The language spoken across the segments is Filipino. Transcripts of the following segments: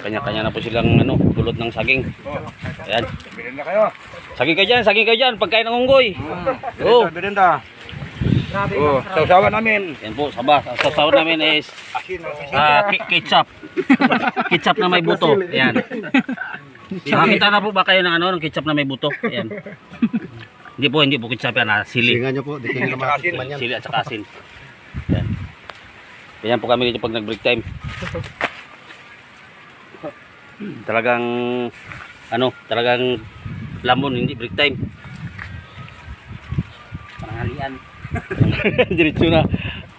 Kanya-kanya na po silang ano, pulot ng saging. Ayan. Birinda kayo. Saging kayo dyan. Pagkain ng unggoy. Oh. Birinda. Oh, sausawan namin. Yan po, sabah. Ang sasaw namin is ketchup. Ketchup na may buto. Ayan. Nakakita na po ba kayo ng ano, ng ketchup na may buto? Ayan. Hindi po ketchup yan. Sili. Singa nyo po, di kayo naman tikman yan. Sili at saka asin. Ayan. Ganyan po kami dito pag nag-break time. Talagang talagang lamon, hindi break time. Panangalian. Diretso na.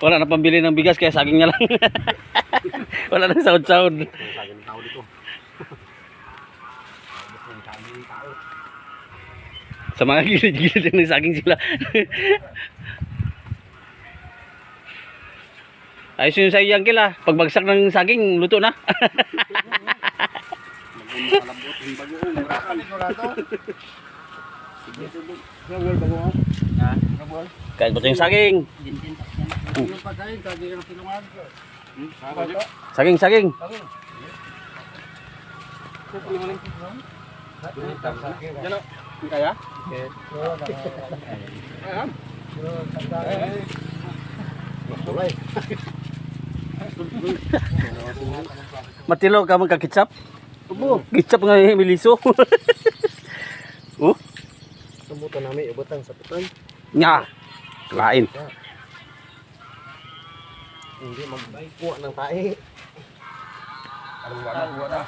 Wala na pambili ng bigas kaya saging na lang. Wala nang sahod-sahod. Saging tao dito. Sa mga gilid-gilid ng saging sila. Ayos yun sa iyang kila. Pagbagsak ng saging, luto na. Kain po yung saging. Saging. Kaya? Matilo ka man ka-ketchup? Ketchup nga miliso. Oh, Sabutan namin, ibutang sa putan. nga. Lain. Hindi magkuha ng tae. Anong wala?